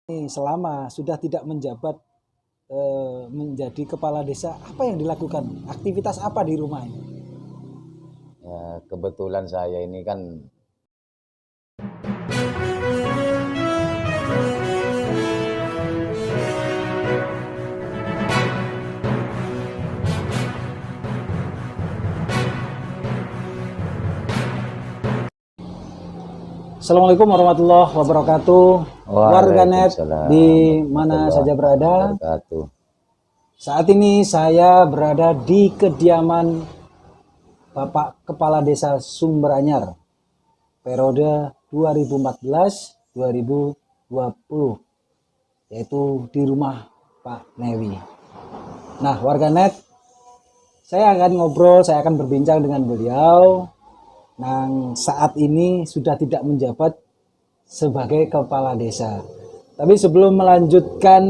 Selama sudah tidak menjabat menjadi kepala desa, apa yang dilakukan? Aktivitas apa di rumah ini? Ya, kebetulan saya ini kan Assalamualaikum warahmatullahi wabarakatuh. Warganet di mana saja berada. Saat ini saya berada di kediaman Bapak Kepala Desa Sumberanyar periode 2014-2020, yaitu di rumah Pak Newi. Nah, warganet, saya akan ngobrol, saya akan berbincang dengan beliau yang saat ini sudah tidak menjabat sebagai kepala desa. Tapi sebelum melanjutkan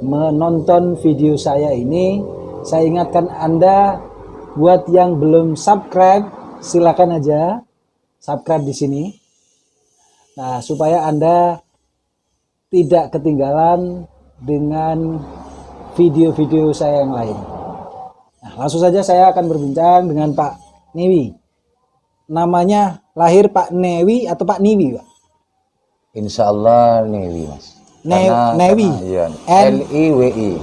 menonton video saya ini, saya ingatkan Anda buat yang belum subscribe, silakan aja subscribe di sini. Nah, supaya Anda tidak ketinggalan dengan video-video saya yang lain. Nah, langsung saja saya akan berbincang dengan Pak Newi. Namanya lahir Pak Newi atau Pak Niwi, Pak? Insya Allah Newi, Mas. Newi. Iya. N-I-W-I.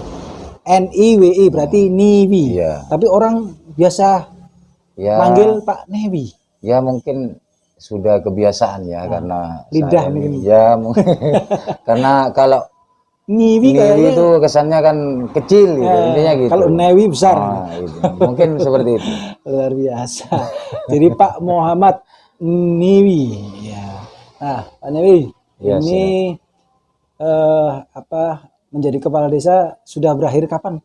N-I-W-I berarti Niwi. Iya. Tapi orang biasa panggil Pak Newi. Ya mungkin sudah kebiasaan ya, karena lidah mungkin. Ya mungkin. Karena kalau Niwi kayaknya itu kesannya kan kecil gitu, intinya gitu. Kalau Newi besar. Gitu. Mungkin seperti itu. Luar biasa. Jadi Pak Muhammad Niwi. Ya. Nah, Pak Newi, Ya, ini menjadi kepala desa sudah berakhir kapan?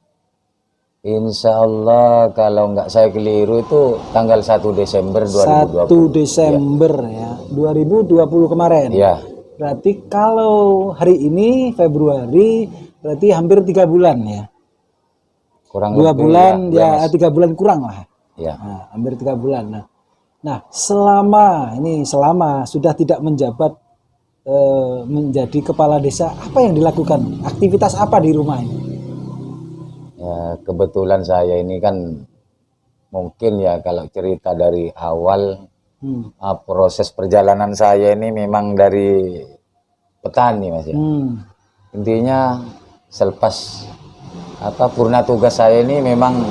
Insya Allah kalau nggak saya keliru itu tanggal 1 Desember 2020. 1 Desember ya, 2020 kemarin. Ya. Berarti kalau hari ini Februari, berarti hampir 3 bulan ya. Kurang 2 bulan ya, 3 bulan kurang lah. Ya. Nah, hampir 3 bulan. Nah, selama sudah tidak menjabat menjadi kepala desa, apa yang dilakukan? Aktivitas apa di rumah ini? Ya, kebetulan saya ini kan mungkin ya kalau cerita dari awal proses perjalanan saya ini memang dari petani, Mas ya. Intinya selepas purna tugas saya ini memang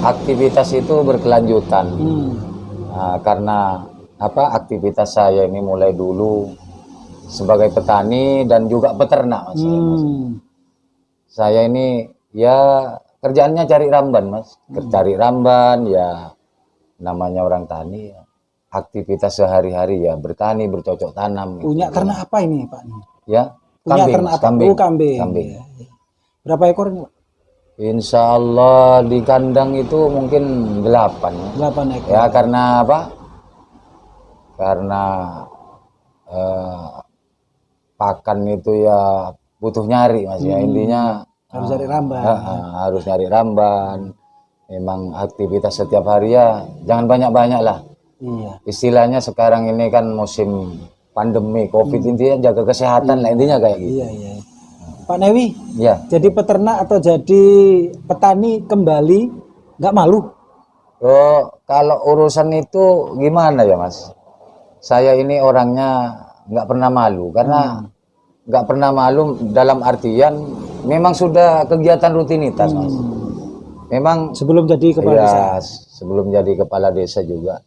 aktivitas itu berkelanjutan. Nah, karena aktivitas saya ini mulai dulu sebagai petani dan juga peternak, Mas. Saya ini ya kerjaannya cari ramban, Mas. Cari ramban ya, namanya orang tani ya. Aktivitas sehari-hari ya bertani, bercocok tanam. Punya ternak apa ini, Pak? Ya, punya kambing, ternak apa? Kambing. Kambing. Ya. Berapa ekor ini, Pak? Insya Allah di kandang itu mungkin 8. 8 ekor. Ya, karena apa? Karena pakan itu ya butuh nyari, Mas ya. Intinya harus cari ramban. Harus nyari ramban. Memang aktivitas setiap hari ya jangan banyak-banyak lah. Iya. Istilahnya sekarang ini kan musim pandemi COVID, intinya jaga kesehatan lah, intinya kayak gitu. Iya. Pak Newi, ya. Jadi peternak atau jadi petani kembali nggak malu? Oh, kalau urusan itu gimana ya, Mas? Saya ini orangnya nggak pernah malu, karena nggak pernah malu dalam artian memang sudah kegiatan rutinitas, Mas. Memang sebelum jadi kepala desa. Sebelum jadi kepala desa juga.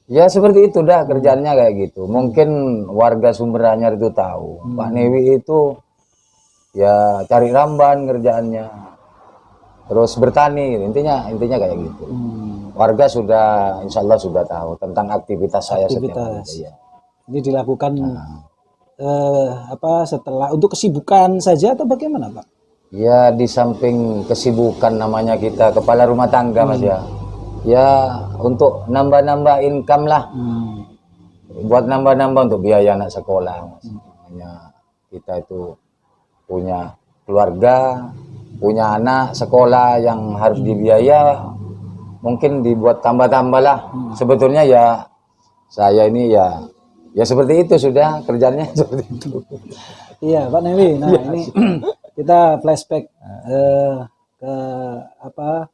Ya seperti itu dah kerjaannya kayak gitu. Mungkin warga Sumberanyar itu tahu. Pak Newi itu ya cari ramban kerjaannya. Terus bertani, intinya kayak gitu. Warga sudah, insya Allah sudah tahu tentang aktivitas saya setiap hari. Ya. Ini dilakukan setelah untuk kesibukan saja atau bagaimana, Pak? Ya di samping kesibukan namanya kita kepala rumah tangga, Mas ya. Ya untuk nambah-nambah income lah. Buat nambah-nambah untuk biaya anak sekolah, Mas. Makanya kita itu punya keluarga, punya anak sekolah yang harus dibiaya, mungkin dibuat tambah-tambah lah. Sebetulnya ya saya ini ya Ya seperti itu sudah kerjanya seperti itu. Iya, Pak Newi. Nah, ini kita flashback ke apa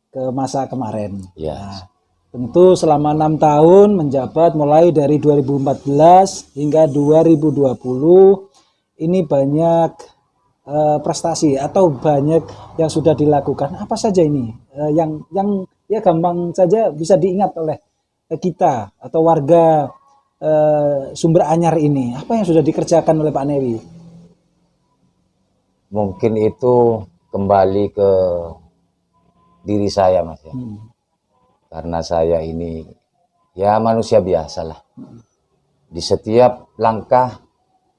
ke masa kemarin. Ya. Nah, tentu selama 6 tahun menjabat mulai dari 2014 hingga 2020 ini banyak prestasi atau banyak yang sudah dilakukan. Apa saja ini yang ya gampang saja bisa diingat oleh kita atau warga Sumber Anyar ini. Apa yang sudah dikerjakan oleh Pak Newi? Mungkin itu kembali ke diri saya, Mas ya. Karena saya ini ya manusia biasa lah. Di setiap langkah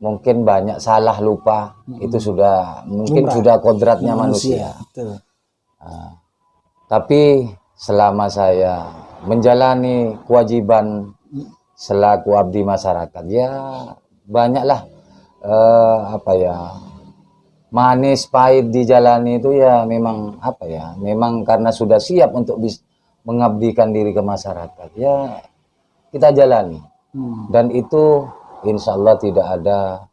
mungkin banyak salah lupa, itu sudah mungkin sudah kodratnya manusia. Nah, tapi selama saya menjalani kewajiban selaku abdi masyarakat, ya banyaklah apa ya, manis pahit dijalani itu ya memang apa ya, memang karena sudah siap untuk mengabdikan diri ke masyarakat, ya kita jalani. Dan itu insya Allah tidak ada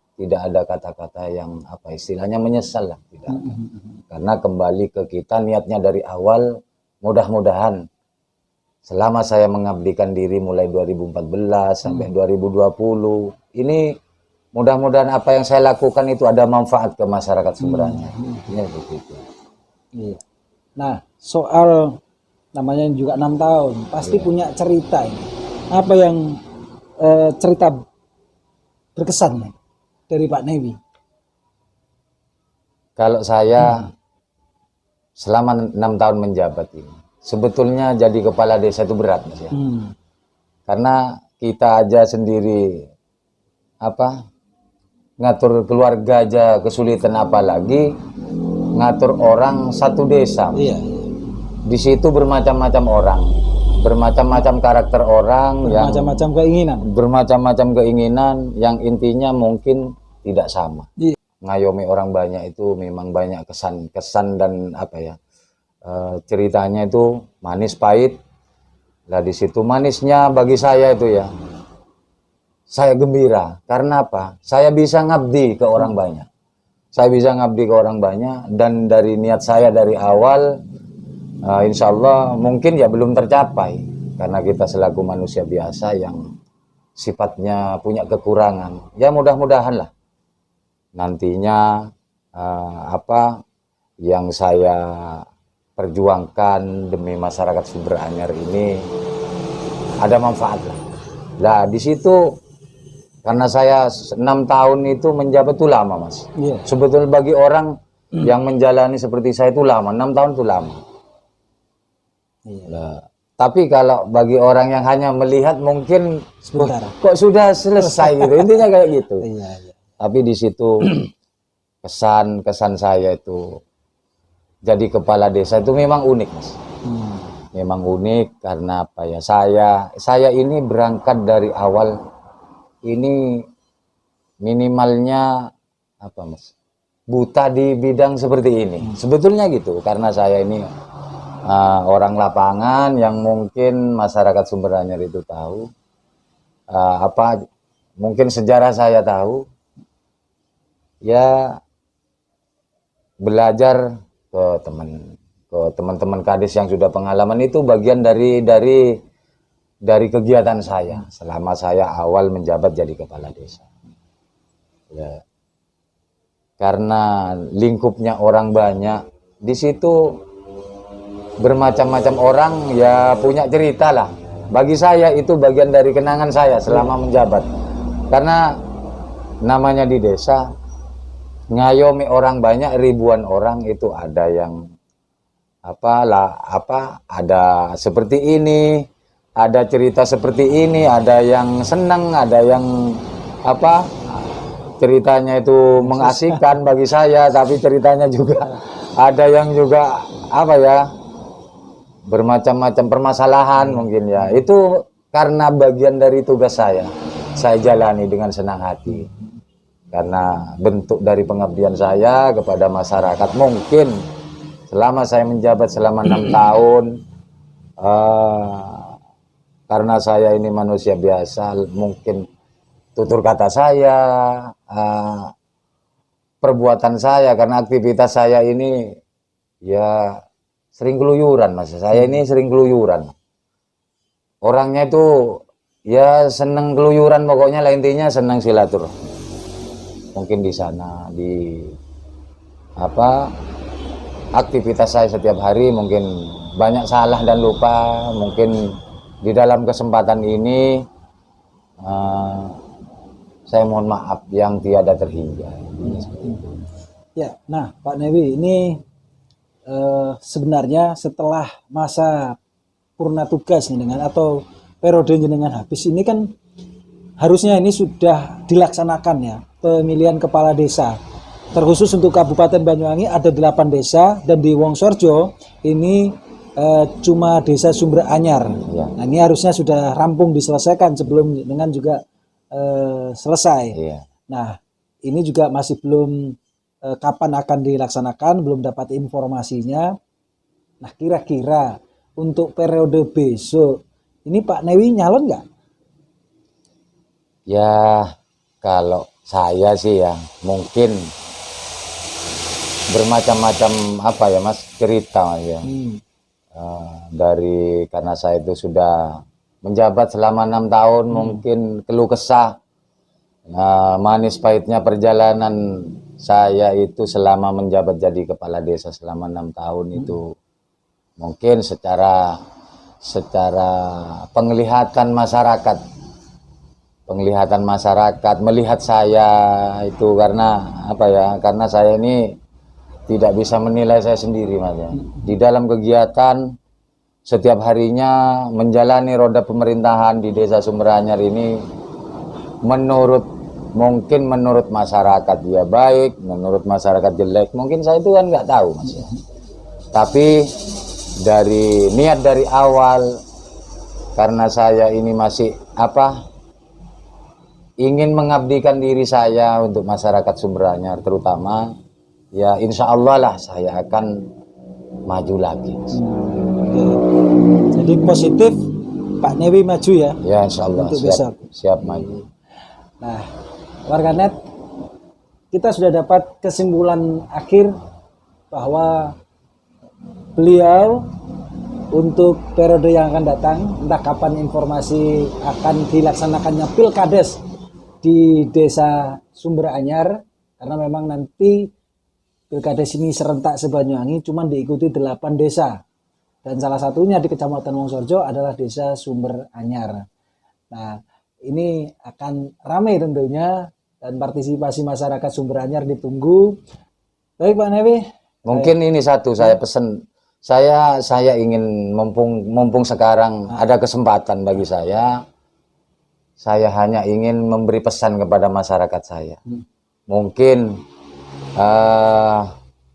kata-kata yang apa istilahnya menyesal lah, tidak ada. Karena kembali ke kita niatnya dari awal, mudah-mudahan selama saya mengabdikan diri mulai 2014 sampai 2020 ini, mudah-mudahan apa yang saya lakukan itu ada manfaat ke masyarakat Sumber Anyar. Ini begitu. Iya. Nah, soal namanya juga 6 tahun, pasti punya cerita ini. Apa yang cerita berkesan dari Pak Newi? Kalau saya selama 6 tahun menjabat ini, sebetulnya jadi kepala desa itu berat, Mas ya. Karena kita aja sendiri apa ngatur keluarga aja kesulitan, apalagi ngatur orang satu desa. Iya. Di situ bermacam-macam orang, bermacam-macam karakter orang, bermacam-macam keinginan, bermacam-macam keinginan yang intinya mungkin tidak sama. Iya. Ngayomi orang banyak itu memang banyak kesan dan apa ya, ceritanya itu manis pahit. Lah di situ manisnya bagi saya itu ya, saya gembira. Karena apa? Saya bisa ngabdi ke orang banyak. Saya bisa ngabdi ke orang banyak, dan dari niat saya dari awal, insya Allah mungkin ya belum tercapai. Karena kita selaku manusia biasa yang sifatnya punya kekurangan. Ya mudah-mudahan lah nantinya apa yang saya perjuangkan demi masyarakat Sumber Anyar ini ada manfaat lah. Nah di situ, karena saya 6 tahun itu menjabat itu lama, Mas. Iya. Sebetulnya bagi orang yang menjalani seperti saya itu lama, 6 tahun itu lama. Iya. Nah, tapi kalau bagi orang yang hanya melihat mungkin Sebentar. kok sudah selesai gitu, intinya kayak gitu. Iya. Tapi di situ kesan saya itu jadi kepala desa itu memang unik, Mas. Memang unik karena apa ya, saya ini berangkat dari awal ini minimalnya apa, Mas, buta di bidang seperti ini. Sebetulnya gitu, karena saya ini orang lapangan yang mungkin masyarakat Sumber Anyar itu tahu, apa mungkin sejarah saya tahu. Ya belajar ke teman-teman kadis yang sudah pengalaman, itu bagian dari kegiatan saya selama saya awal menjabat jadi kepala desa. Ya. Karena lingkupnya orang banyak, di situ bermacam-macam orang ya punya cerita lah. Bagi saya itu bagian dari kenangan saya selama menjabat. Karena namanya di desa ngayomi orang banyak, ribuan orang, itu ada yang ada seperti ini, ada cerita seperti ini, ada yang senang, ada yang ceritanya itu mengasihkan bagi saya, tapi ceritanya juga ada yang juga bermacam-macam permasalahan mungkin ya. Itu karena bagian dari tugas saya jalani dengan senang hati. Karena bentuk dari pengabdian saya kepada masyarakat, mungkin selama saya menjabat selama 6 tahun, karena saya ini manusia biasa, mungkin tutur kata saya, perbuatan saya, karena aktivitas saya ini ya sering keluyuran Mas. Saya ini sering keluyuran. Orangnya itu ya seneng keluyuran, pokoknya lah intinya seneng silaturahmi. Mungkin di sana di apa aktivitas saya setiap hari mungkin banyak salah dan lupa. Mungkin di dalam kesempatan ini saya mohon maaf yang tiada terhingga. Ya, nah Pak Newi ini sebenarnya setelah masa purna tugas nih dengan atau periode jenengan habis ini kan harusnya ini sudah dilaksanakan ya pemilihan kepala desa. Terkhusus untuk Kabupaten Banyuwangi ada 8 desa dan di Wongsorjo ini cuma desa Sumber Anyar. Ya. Nah ini harusnya sudah rampung diselesaikan sebelum dengan juga selesai. Iya. Nah ini juga masih belum kapan akan dilaksanakan, belum dapat informasinya. Nah kira-kira untuk periode besok ini Pak Newi nyalon nggak? Ya kalau saya sih ya mungkin bermacam-macam apa ya Mas cerita Mas ya. Dari karena saya itu sudah menjabat selama 6 tahun, mungkin keluh kesah manis pahitnya perjalanan saya itu selama menjabat jadi kepala desa selama 6 tahun itu mungkin secara penglihatan masyarakat melihat saya itu karena apa ya, karena saya ini tidak bisa menilai saya sendiri Mas ya. Di dalam kegiatan setiap harinya menjalani roda pemerintahan di Desa Sumber Anyar ini mungkin menurut masyarakat ya baik, menurut masyarakat jelek, mungkin saya itu kan nggak tahu Mas ya. Tapi dari niat dari awal karena saya ini masih ingin mengabdikan diri saya untuk masyarakat Sumber Anyar terutama, ya insya Allah lah saya akan maju lagi. Jadi positif Pak Newi maju ya? Ya insya Allah siap maju. Nah warganet kita sudah dapat kesimpulan akhir bahwa beliau untuk periode yang akan datang, entah kapan informasi akan dilaksanakannya Pilkades di Desa Sumber Anyar, karena memang nanti Pilkades ini serentak se-Banyuwangi cuma diikuti 8 desa. Dan salah satunya di Kecamatan Wongsorjo adalah Desa Sumber Anyar. Nah, ini akan ramai tentunya dan partisipasi masyarakat Sumber Anyar ditunggu. Baik Pak Newi. Mungkin ini satu saya pesen. Saya ingin mumpung sekarang ada kesempatan bagi saya hanya ingin memberi pesan kepada masyarakat saya. Mungkin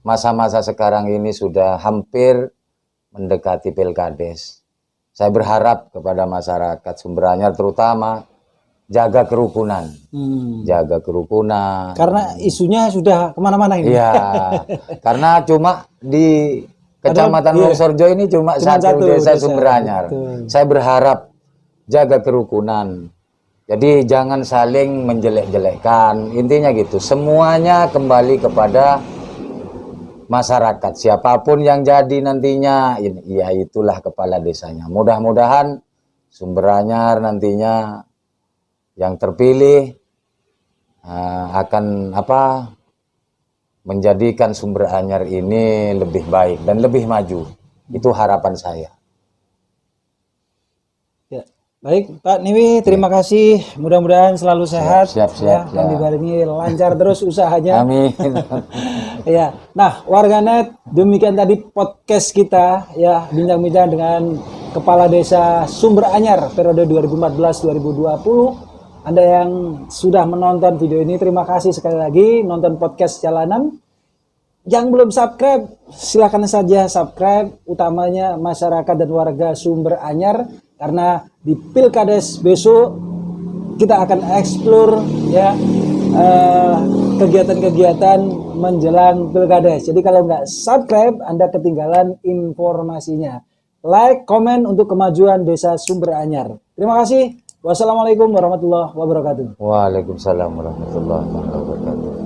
masa-masa sekarang ini sudah hampir mendekati Pilkades. Saya berharap kepada masyarakat Sumber Anyar terutama jaga kerukunan. Jaga kerukunan. Karena isunya sudah kemana-mana ini. Iya, karena cuma di Kecamatan Wongsorjo ini cuma satu desa Sumber Anyar. Saya berharap jaga kerukunan. Jadi jangan saling menjelek-jelekkan. Intinya gitu. Semuanya kembali kepada masyarakat. Siapapun yang jadi nantinya, ya itulah kepala desanya. Mudah-mudahan Sumber Anyar nantinya yang terpilih akan menjadikan Sumber Anyar ini lebih baik dan lebih maju. Itu harapan saya. Ya. Baik Pak Newi, terima kasih. Mudah-mudahan selalu sehat. Siap. Dan dibarengi lancar terus usahanya. Amin. Ya. Nah, warganet, demikian tadi podcast kita ya, bincang-bincang dengan Kepala Desa Sumber Anyar periode 2014-2020. Anda yang sudah menonton video ini, terima kasih sekali lagi nonton podcast jalanan. Yang belum subscribe, silakan saja subscribe, utamanya masyarakat dan warga Sumber Anyar, karena di Pilkades besok kita akan explore ya kegiatan-kegiatan menjelang Pilkades. Jadi kalau nggak subscribe, Anda ketinggalan informasinya. Like, komen untuk kemajuan Desa Sumber Anyar. Terima kasih. Wassalamualaikum warahmatullahi wabarakatuh. Waalaikumsalam warahmatullahi wabarakatuh.